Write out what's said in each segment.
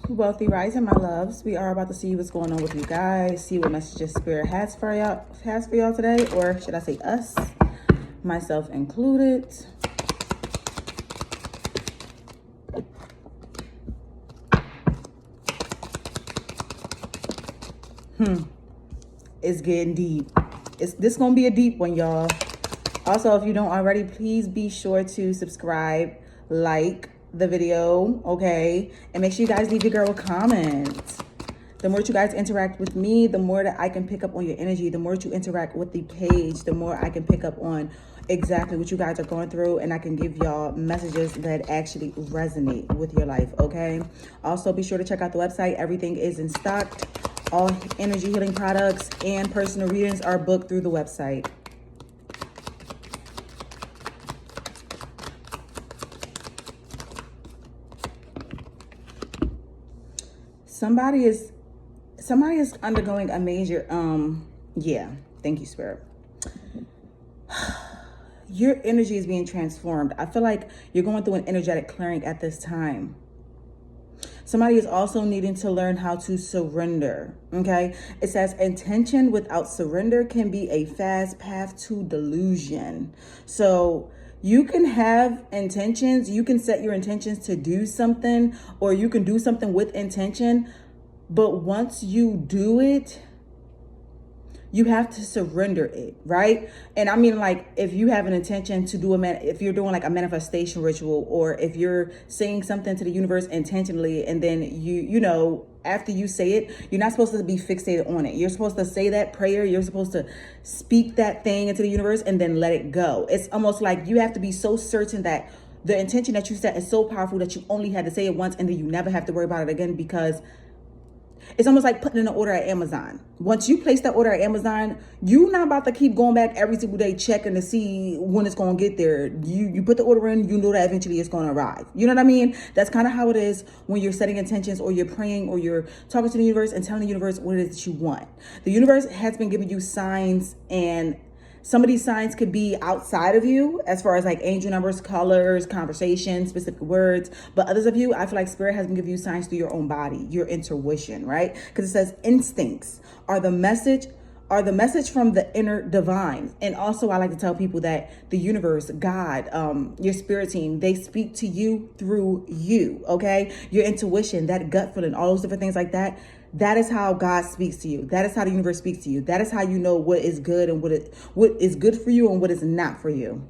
Wealthy rising, my loves. We are about to see what's going on with you guys. See what messages Spirit has for y'all today, or should I say us, myself included. It's getting deep. This gonna be a deep one, y'all. Also, if you don't already, please be sure to subscribe, like the video, okay? And make sure you guys leave your girl a comment. The more that you guys interact with me, the more that I can pick up on your energy. The more that you interact with the page, the more I can pick up on exactly what you guys are going through, and I can give y'all messages that actually resonate with your life, okay? Also, be sure to check out the website. Everything is in stock. All energy healing products and personal readings are booked through the website. Somebody is undergoing a major yeah, thank you, Spirit. Your energy is being transformed. I feel like you're going through an energetic clearing at this time. Somebody is also needing to learn how to surrender, okay? It says intention without surrender can be a fast path to delusion. So you can have intentions, you can set your intentions to do something, or you can do something with intention, but once you do it, you have to surrender it, right? And I mean, like, if you have an intention to do if you're doing like a manifestation ritual, or if you're saying something to the universe intentionally, and then you know, after you say it, you're not supposed to be fixated on it. You're supposed to say that prayer. You're supposed to speak that thing into the universe and then let it go. It's almost like you have to be so certain that the intention that you set is so powerful that you only had to say it once, and then you never have to worry about it again, because it's almost like putting in an order at Amazon. Once you place that order at Amazon, you're not about to keep going back every single day checking to see when it's going to get there. You put the order in, you know that eventually it's going to arrive. You know what I mean? That's kind of how it is when you're setting intentions, or you're praying, or you're talking to the universe and telling the universe what it is that you want. The universe has been giving you signs, and some of these signs could be outside of you, as far as like angel numbers, colors, conversations, specific words. But others of you, I feel like Spirit has been giving you signs through your own body, your intuition, right? Because it says instincts are the message from the inner divine. And also, I like to tell people that the universe, God, your spirit team, they speak to you through you, okay? Your intuition, that gut feeling, all those different things like that. That is how God speaks to you. That is how the universe speaks to you. That is how you know what is good and what is good for you and what is not for you.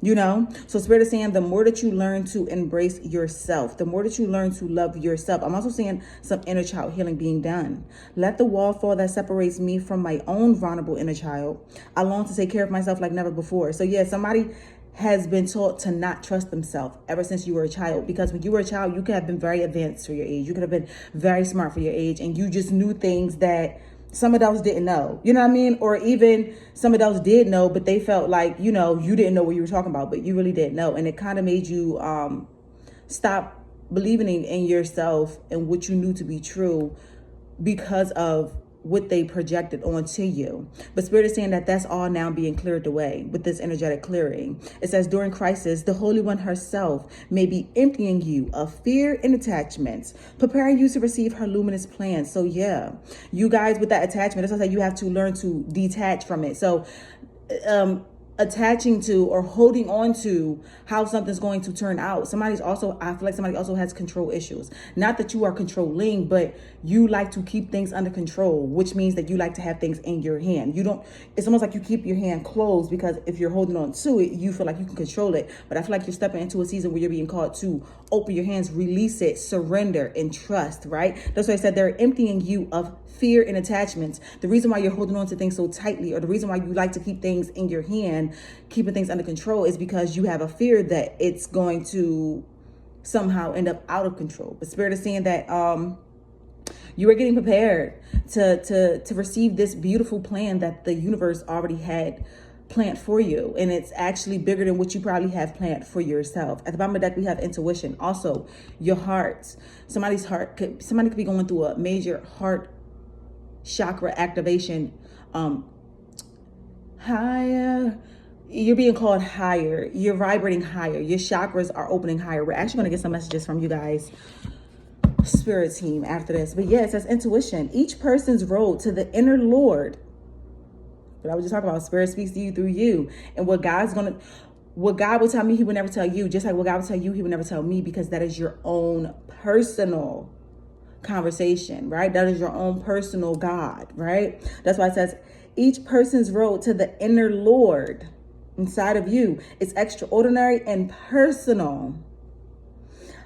You know, so Spirit is saying the more that you learn to embrace yourself, the more that you learn to love yourself. I'm also seeing some inner child healing being done. Let the wall fall that separates me from my own vulnerable inner child. I long to take care of myself like never before. So yeah, somebody has been taught to not trust themselves ever since you were a child, because when you were a child, you could have been very advanced for your age. You could have been very smart for your age, and you just knew things that some adults didn't know, you know what I mean? Or even some adults did know, but they felt like, you know, you didn't know what you were talking about, but you really didn't know. And it kind of made you stop believing in yourself and what you knew to be true, because of what they projected onto you. But Spirit is saying that that's all now being cleared away with this energetic clearing. It says during crisis, the Holy One herself may be emptying you of fear and attachments, preparing you to receive her luminous plans. So yeah, you guys with that attachment, that's why you have to learn to detach from it. So attaching to or holding on to how something's going to turn out. I feel like somebody also has control issues. Not that you are controlling, but you like to keep things under control, which means that you like to have things in your hand. It's almost like you keep your hand closed, because if you're holding on to it, you feel like you can control it. But I feel like you're stepping into a season where you're being called to open your hands, release it, surrender, and trust, right? That's why I said they're emptying you of fear and attachments. The reason why you're holding on to things so tightly, or the reason why you like to keep things in your hand, keeping things under control, is because you have a fear that it's going to somehow end up out of control. But Spirit is saying that you are getting prepared to receive this beautiful plan that the universe already had planned for you, and it's actually bigger than what you probably have planned for yourself. At the bottom of the deck, we have intuition. Also, your heart. Somebody could be going through a major heart chakra activation. Higher, you're being called higher. You're vibrating higher. Your chakras are opening higher. We're actually going to get some messages from you guys spirit team after this. But yeah, it says intuition. Each person's road to the inner Lord. But I was just talking about spirit speaks to you through you. And what God will tell me, he would never tell you. Just like what God will tell you, he would never tell me, because that is your own personal conversation, right? That is your own personal God, right? That's why it says each person's road to the inner Lord inside of you is extraordinary and personal.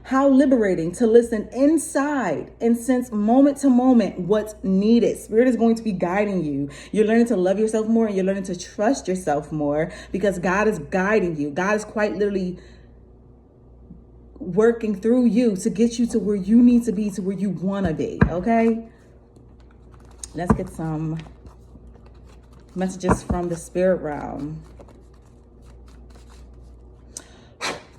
How liberating to listen inside and sense moment to moment what's needed. Spirit is going to be guiding you. You're learning to love yourself more, and you're learning to trust yourself more, because God is guiding you. God is quite literally working through you to get you to where you need to be, to where you want to be. Okay, let's get some messages from the spirit realm.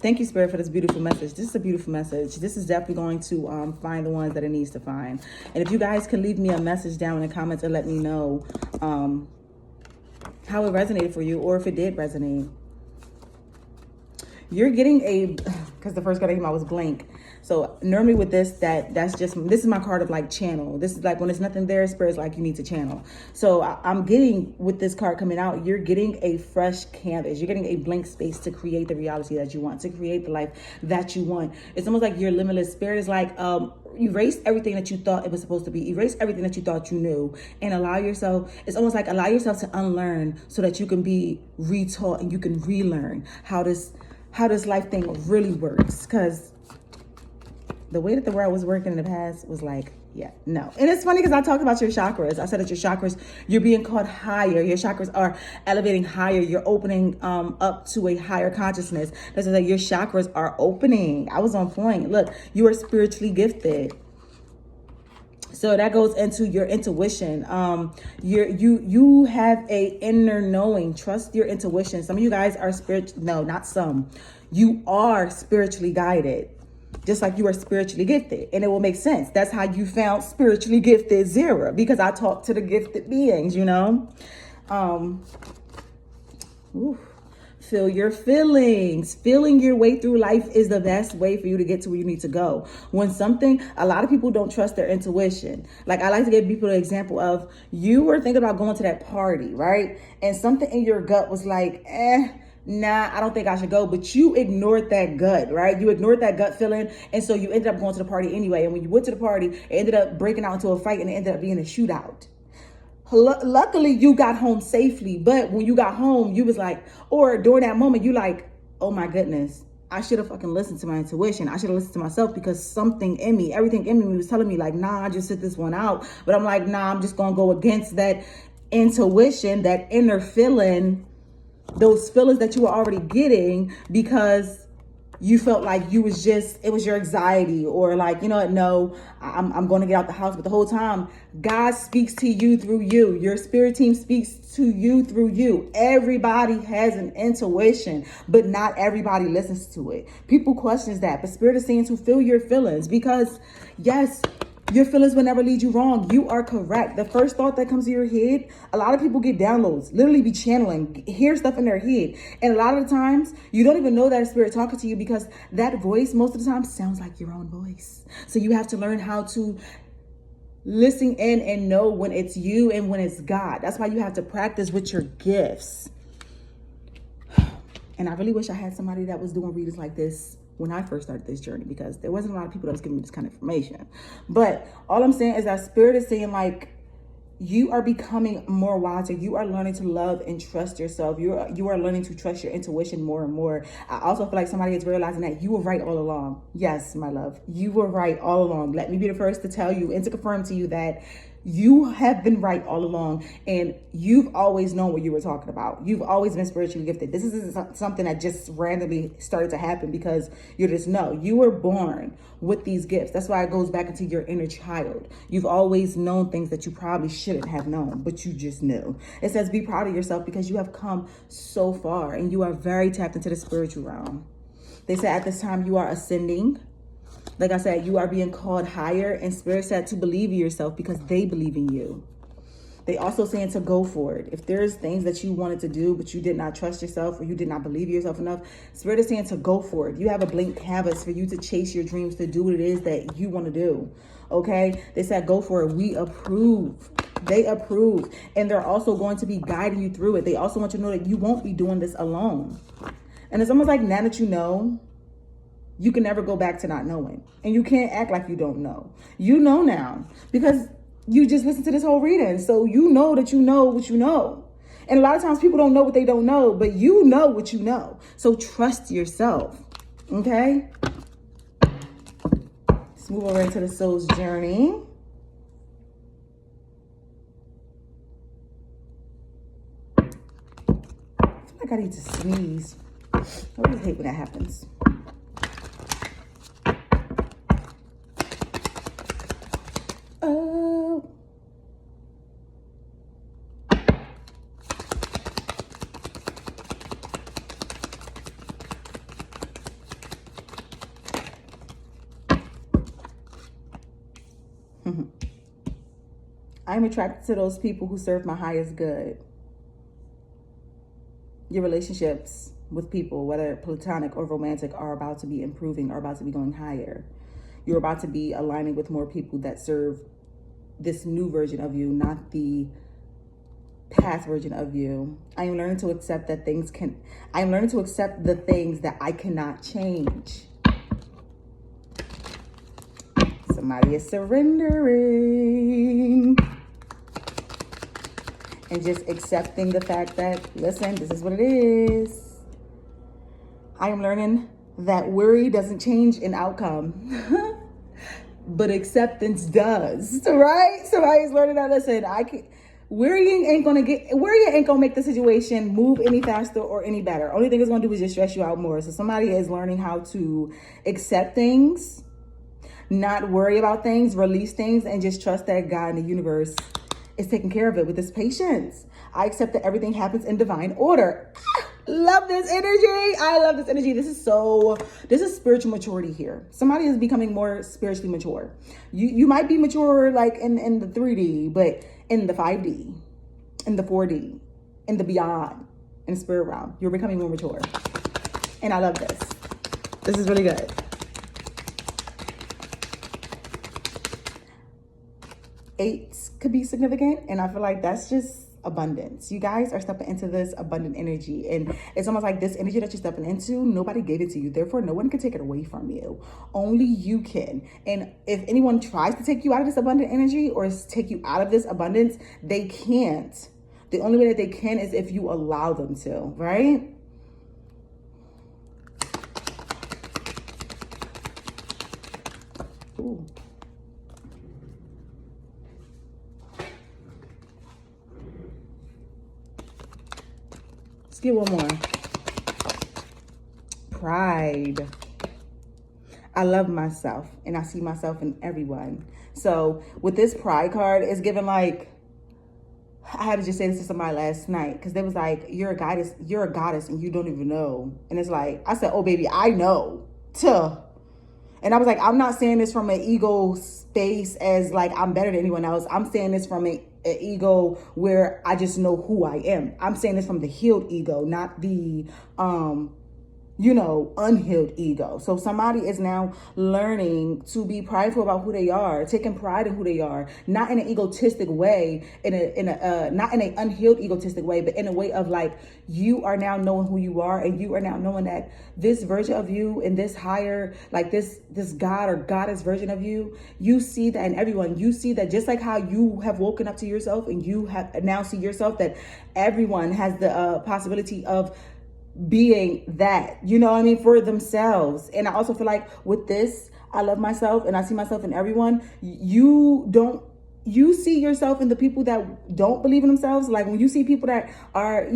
Thank you, Spirit, for this beautiful message. This is a beautiful message. This is definitely going to find the ones that it needs to find. And if you guys can leave me a message down in the comments and let me know how it resonated for you, or if it did resonate. You're getting because the first card I came out was blank. So normally with this, this is my card of like channel. This is like when there's nothing there, Spirit's like you need to channel. So I'm getting, with this card coming out, you're getting a fresh canvas. You're getting a blank space to create the reality that you want, to create the life that you want. It's almost like your limitless. Spirit is like, erase everything that you thought it was supposed to be. Erase everything that you thought you knew, and allow yourself, it's almost like allow yourself to unlearn so that you can be retaught and you can relearn how this life thing really works. Because the way that the world was working in the past was like, yeah, no. And it's funny because I talked about your chakras. I said that your chakras, you're being called higher. Your chakras are elevating higher. You're opening up to a higher consciousness. That's like your chakras are opening. I was on point. Look, you are spiritually gifted. So that goes into your intuition. You have a inner knowing. Trust your intuition. Some of you guys are no, not some. You are spiritually guided, just like you are spiritually gifted. And it will make sense. That's how you found spiritually gifted Zera, because I talk to the gifted beings, you know. Feel your feelings. Feeling your way through life is the best way for you to get to where you need to go. A lot of people don't trust their intuition. Like, I like to give people an example of, you were thinking about going to that party, right? And something in your gut was like, nah, I don't think I should go. But you ignored that gut, right? You ignored that gut feeling. And so you ended up going to the party anyway. And when you went to the party, it ended up breaking out into a fight, and it ended up being a shootout. Luckily, you got home safely. But when you got home, you was like, or during that moment, you like, oh my goodness, I should have fucking listened to my intuition. I should have listened to myself, because something in me, everything in me was telling me like, nah, just sit this one out. But I'm like, nah, I'm just going to go against that intuition, that inner feeling, those feelings that you were already getting, because you felt like it was your anxiety, or like, you know what, no, I'm going to get out the house. But the whole time, God speaks to you through you. Your spirit team speaks to you through you. Everybody has an intuition, but not everybody listens to it. People questions that, but Spirit is saying to feel your feelings, because yes, your feelings will never lead you wrong. You are correct. The first thought that comes to your head, a lot of people get downloads, literally be channeling, hear stuff in their head. And a lot of the times, you don't even know that Spirit talking to you, because that voice most of the time sounds like your own voice. So you have to learn how to listen in and know when it's you and when it's God. That's why you have to practice with your gifts. And I really wish I had somebody that was doing readings like this when I first started this journey, because there wasn't a lot of people that was giving me this kind of information. But all I'm saying is that Spirit is saying, like, you are becoming more wiser. You are learning to love and trust yourself. You are learning to trust your intuition more and more. I also feel like somebody is realizing that you were right all along. Yes, my love, you were right all along. Let me be the first to tell you and to confirm to you that you have been right all along, and you've always known what you were talking about. You've always been spiritually gifted. This isn't something that just randomly started to happen because you just know. You were born with these gifts. That's why it goes back into your inner child. You've always known things that you probably shouldn't have known, but you just knew. It says be proud of yourself, because you have come so far and you are very tapped into the spiritual realm. They said at this time you are ascending. Like I said, you are being called higher, and Spirit said to believe in yourself, because they believe in you. They also saying to go for it. If there's things that you wanted to do, but you did not trust yourself or you did not believe yourself enough, Spirit is saying to go for it. You have a blank canvas for you to chase your dreams, to do what it is that you want to do. Okay? They said go for it. We approve. They approve. And they're also going to be guiding you through it. They also want you to know that you won't be doing this alone. And it's almost like now that you know, you can never go back to not knowing. And you can't act like you don't know. You know now because you just listened to this whole reading. So you know that you know what you know. And a lot of times people don't know what they don't know, but you know what you know. So trust yourself. Okay? Let's move over into the soul's journey. I feel like I need to sneeze. I always hate when that happens. Oh. I'm attracted to those people who serve my highest good. Your relationships with people, whether platonic or romantic, are about to be improving, are about to be going higher. You're about to be aligning with more people that serve this new version of you, not the past version of you. I am learning to accept that I am learning to accept the things that I cannot change. Somebody is surrendering. And just accepting the fact that, listen, this is what it is. I am learning that worry doesn't change an outcome, but acceptance does, right? Somebody's learning that, listen, worrying ain't gonna make the situation move any faster or any better. Only thing it's gonna do is just stress you out more. So somebody is learning how to accept things, not worry about things, release things, and just trust that God and the universe is taking care of it with this patience. I accept that everything happens in divine order. Love this energy. I love this energy. This is spiritual maturity here. Somebody is becoming more spiritually mature. You might be mature like in the 3D, but in the 5D, in the 4D, in the beyond, in the spirit realm, you're becoming more mature. And I love this. This is really good. Eights could be significant, and I feel like that's just abundance. You guys are stepping into this abundant energy, and it's almost like this energy that you're stepping into, nobody gave it to you, therefore no one can take it away from you. Only you can. And if anyone tries to take you out of this abundant energy or take you out of this abundance, they can't. The only way that they can is if you allow them to, right? Ooh. Let's get one more. Pride. I love myself and I see myself in everyone. So with this pride card, it's given like, I had to just say this to somebody last night because they was like, you're a goddess and you don't even know. And it's like, I said, oh baby, I know. Tuh. And I was like, I'm not saying this from an ego space as like I'm better than anyone else. I'm saying this from an ego where I just know who I am. I'm saying this from the healed ego, not the unhealed ego. So somebody is now learning to be prideful about who they are, taking pride in who they are, not in an egotistic way, not in an unhealed egotistic way, but in a way of like, you are now knowing who you are, and you are now knowing that this version of you and this higher, like this God or goddess version of you, you see that in everyone. You see that just like how you have woken up to yourself and you have now see yourself, that everyone has the possibility of being that, for themselves. And I also feel like with this, I love myself and I see myself in everyone. You see yourself in the people that don't believe in themselves. Like when you see people that are,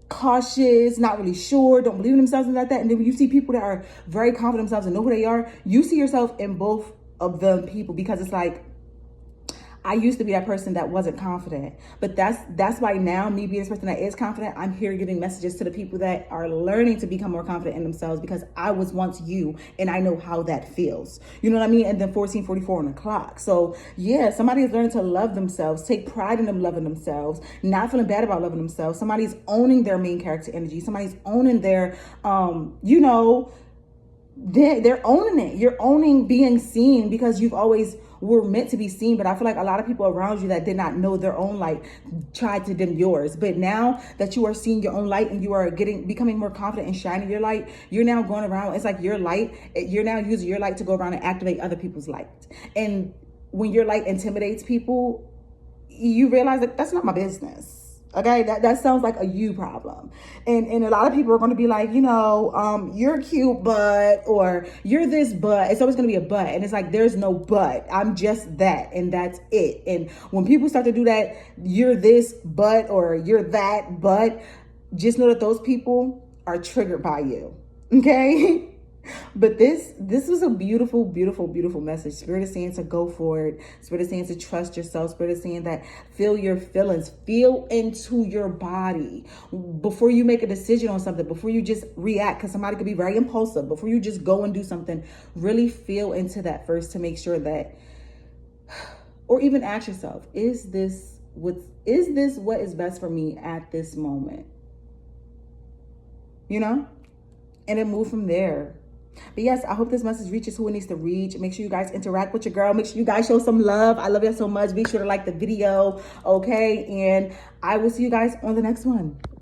cautious, not really sure, don't believe in themselves and like that. And then when you see people that are very confident in themselves and know who they are, you see yourself in both of them people, because it's like, I used to be that person that wasn't confident, but that's why now, me being this person that is confident, I'm here giving messages to the people that are learning to become more confident in themselves, because I was once you and I know how that feels. You know what I mean? And then 14:44 on the clock. So yeah, somebody is learning to love themselves, take pride in them loving themselves, not feeling bad about loving themselves. Somebody's owning their main character energy. Somebody's owning their they're owning it. You're owning being seen, because you've always were meant to be seen. But I feel like a lot of people around you that did not know their own light tried to dim yours. But now that you are seeing your own light and you are becoming more confident and shining your light, you're now going around. It's like your light. You're now using your light to go around and activate other people's light. And when your light intimidates people, you realize that that's not my business. Okay, that sounds like a you problem. And a lot of people are going to be like, you're cute, but, or you're this, but. It's always going to be a but. And it's like, there's no but. I'm just that, and that's it. And when people start to do that, you're this, but, or you're that, but, just know that those people are triggered by you. Okay? But this was a beautiful, beautiful, beautiful message. Spirit is saying to go for it. Spirit is saying to trust yourself. Spirit is saying that feel your feelings, feel into your body before you make a decision on something, before you just react, because somebody could be very impulsive. Before you just go and do something, really feel into that first to make sure that, or even ask yourself, is this what is best for me at this moment? And then move from there. But yes, I hope this message reaches who it needs to reach. Make sure you guys interact with your girl. Make sure you guys show some love. I love you so much. Be sure to like the video, okay? And I will see you guys on the next one.